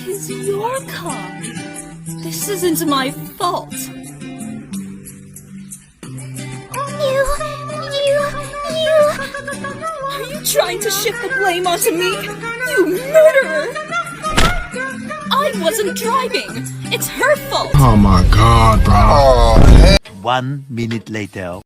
Tis your car. This isn't my fault. Are you trying to shift the blame onto me? You murderer! I wasn't driving. It's her fault. Oh my god, bro. 1 minute later.